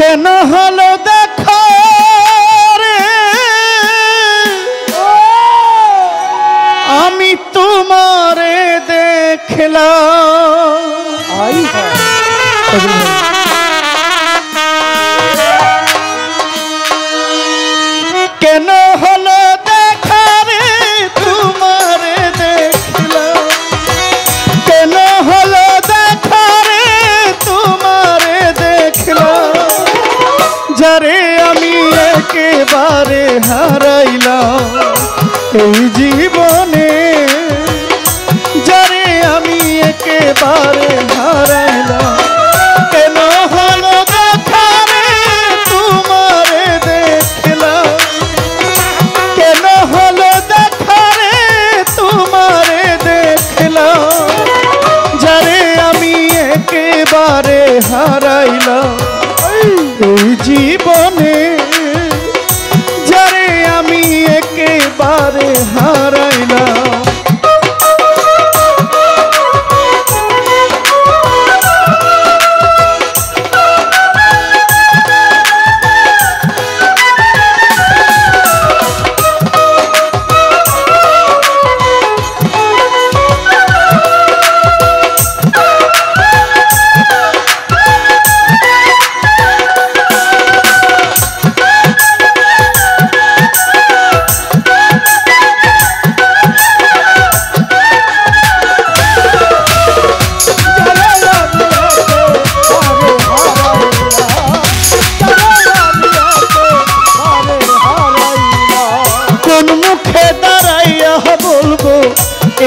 কেন হলো দেখো রে আমি তোমারে দেখলাম কেন হলো দেখা রে তোমারে দেখলাম কেন হলো দেখা রে তোমারে দেখলাম যারে আমি একেবারে হারাইলাম এই জীবনে যারে আমি একেবারে হারাইলাম কেন হলো দেখা রে তোমারে দেখলাম কেন হলো দেখা রে তোমারে দেখলাম যারে আমি একেবারে হারাইলাম এই জীবনে যারে আমি একেবারে হারাইলাম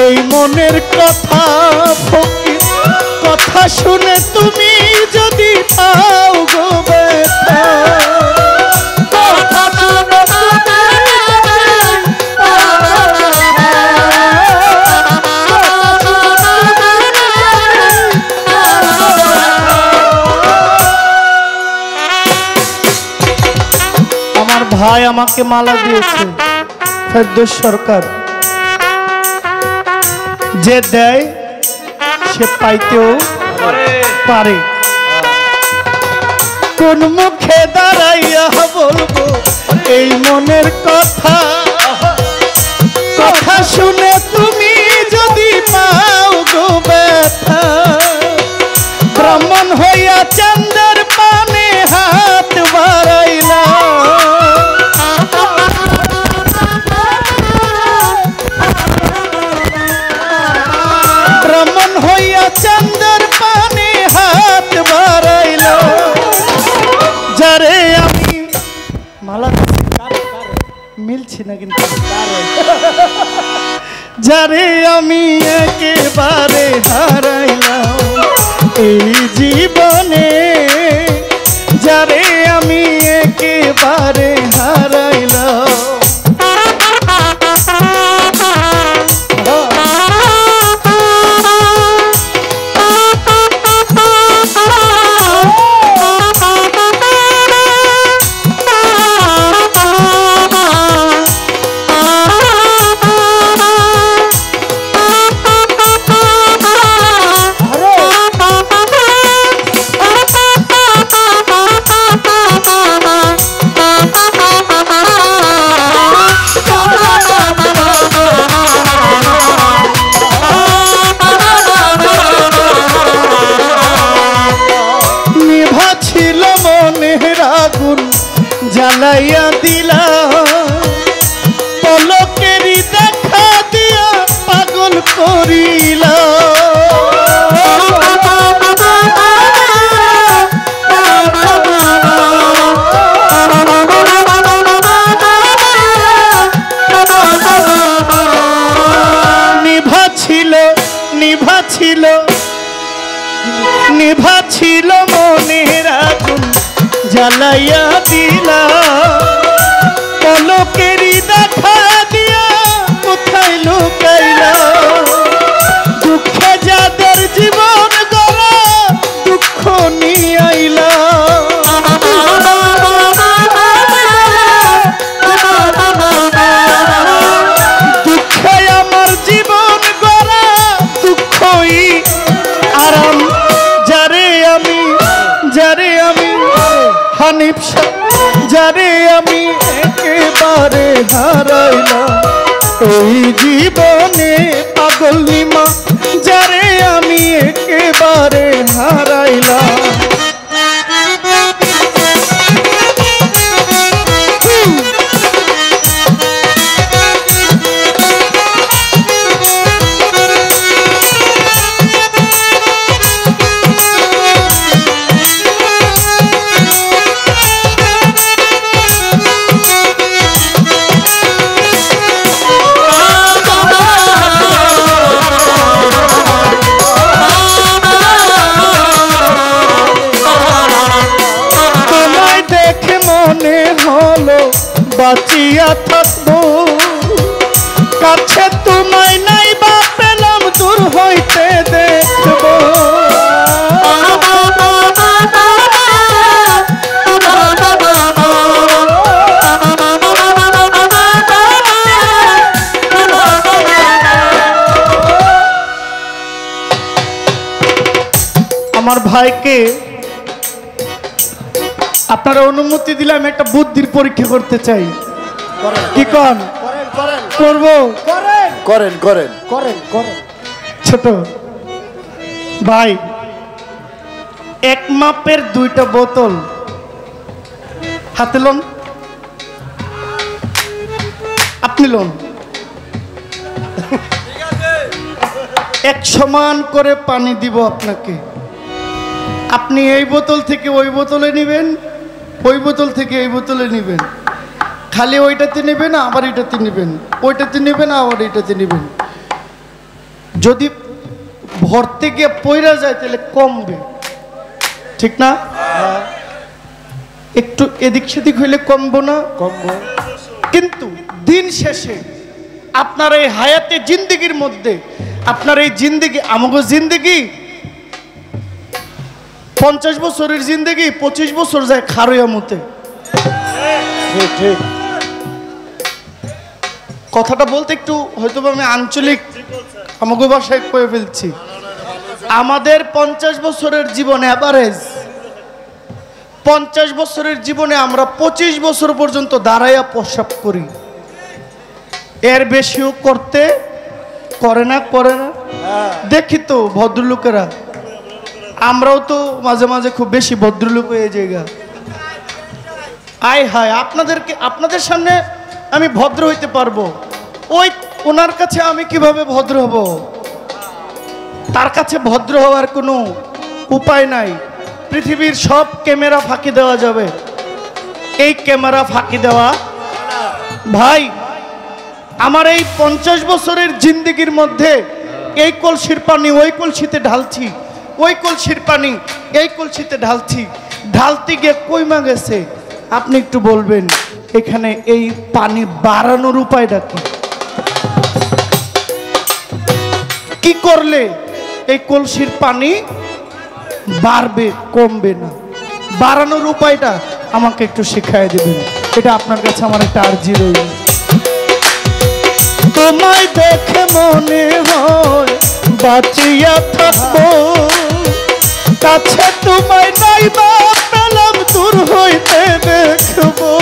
এই মনের কথা ফকির কথা শুনে তুমি যদি পাও গো ব্যথা আমার ভাই আমাকে মালা দিয়েছে ফেরদৌস সরকার যে দেয় সে পাইতেও পারে কোন মুখে দাঁড়াইয়া বলবো এই মনের কথা কথা শুনে তুমি যদি পাও গো ব্যথা ব্রাহ্মণ হইয়া চাঁদের পানে হাত বাড়াইলা ব্রাহ্মণ হইয়া চাঁদের পানে হাত বাড়াইল যারে আমি মালা মিলছি না কিন্তু যারে আমি একেবারে হারাইলাম এই জীবনে যারে আমি একেবারে হারাইলাম জ্বালাইয়া দিলা পলকেরই দেখা দিয়া পাগল করিলা নিভা ছিল নিভা ছিল নিভা ছিল মনের আগুন জ্বালাইয়া দিলা পলকেরই দেখা দিয়া কোথায় লুকাইলা দুঃখে যাদের জীবন গড়া দুঃখ নিয়ে আইলা দুঃখে আমার জীবন গড়া দুঃখই আরাম যারে আমি লিপসা যারে আমি একেবারে হারাইলাম এই জীবনে। পাগল নিমা যারে আমি একেবারে হারাইলাম। বাঁচিয়া থাকবো কাছে তোমায় নাই বা পেলাম দূর হইতে দেখবো। আমার ভাইকে আপনারা অনুমতি দিলে আমি একটা বুদ্ধির পরীক্ষা করতে চাই। কি কন করব? করেন করেন করেন করেন। ছোট ভাই, এক মাপের দুইটা বোতল হাতে লোন, আপনি লোন, এক সমান করে পানি দিব আপনাকে। আপনি এই বোতল থেকে ওই বোতলে নেবেন, ওই বোতল থেকে এই বোতলে নেবেন। খালি ওইটাতে নেবেন আবার এটাতে নেবেন, ওইটাতে নেবেন আবার এটাতে নেবেন। যদি ভরতে গিয়ে পয়রা যায় তাহলে কমবে, ঠিক না? একটু এদিক সেদিক হইলে কমবো না? কমবো। কিন্তু দিন শেষে আপনার এই হায়াতে জিন্দেগির মধ্যে, আপনার এই জিন্দেগি আমাগো জিন্দেগি 50 বছরের জিন্দেগি 25 বছর যায় খারইয়া মতে। ঠিক। কথাটা বলতে একটু হয়তো আমি আঞ্চলিক আমাগো ভাষায় কয়ে ফেলছি। আমাদের 50 বছরের জীবনে অ্যাভারেজ 50 বছরের জীবনে আমরা 25 বছর পর্যন্ত দাঁড়াইয়া প্রস্রাব করি। এর বেশিও করতে করে না দেখি তো ভদ্রলোকেরা। আমরাও তো মাঝে মাঝে খুব বেশি ভদ্রলোক হয়ে যাই। আয় হায়, আপনাদের সামনে আমি ভদ্র হইতে পারবো, ওই ওনার কাছে আমি কিভাবে ভদ্র হব? তার কাছে ভদ্র হওয়ার কোনো উপায় নাই। পৃথিবীর সব ক্যামেরা ফাঁকি দেওয়া যাবে, এই ক্যামেরা ফাঁকি দেওয়া ভাই। আমার এই 50 বছরের জিন্দেগির মধ্যে এই কলসির পানি ওই কলসিতে ঢালছি, ওই কলসির পানি এই কলসিতে ঢালছি, ঢালতে গিয়ে কইমা গেছে। আপনি একটু বলবেন এখানে এই পানি বাড়ানোর উপায়টা কি? কি করলে এই কলসির পানি বাড়বে, কমবে না? বাড়ানোর উপায়টা আমাকে একটু শিখাই দেবেন, এটা আপনার কাছে আমার একটা আর্জি রইল। তোমায় দেখে মনে হয় বাঁচিয়া থাকবো কাছে তোমায় নাই বা পেলাম দূর হইতে দেখবো।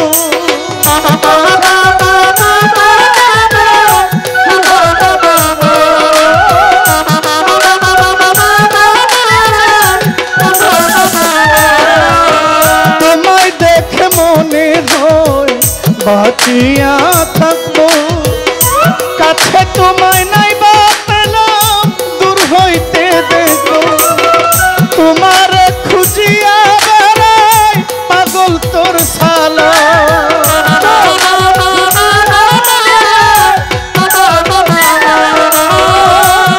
তোমায় দেখে মনে হয় বাঁচিয়া থাকবো কাছে তোমায় নাই বা পেলাম দূর হইতে দেখবো। তোমার খুঁজিয়া বেড়াই পাগল তোর সালা,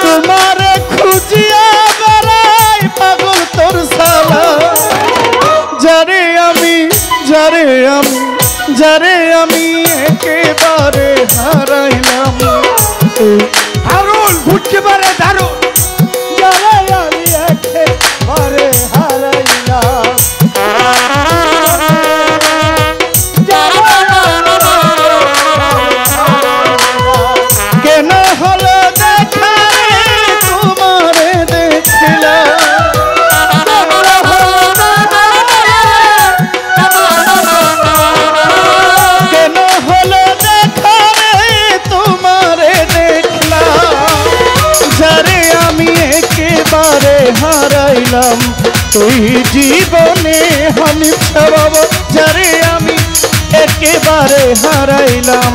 তোমার খুঁজিয়া বেড়াই পাগল তোর সালা। যারে আমি একেবারে হারাইলাম। দারুণ ঘুরতে পারে, দারুণ। যারে আমি একেবারে হারাইলাম। কেন হলো দেখা তোমারে দেখিলাম, একেবারে হারাইলাম এই জীবনে হানিফা বাবা যারে আমি একেবারে হারাইলাম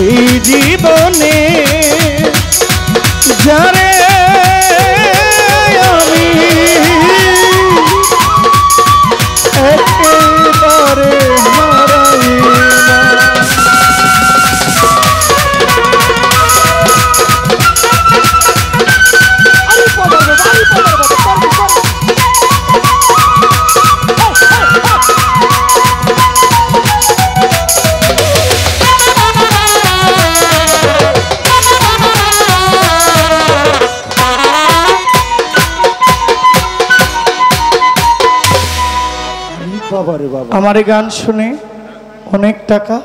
এই জীবনে যারে আমি একেবারে হারাইলাম। বাবা রে বাবা, আমার এই গান শুনে অনেক টাকা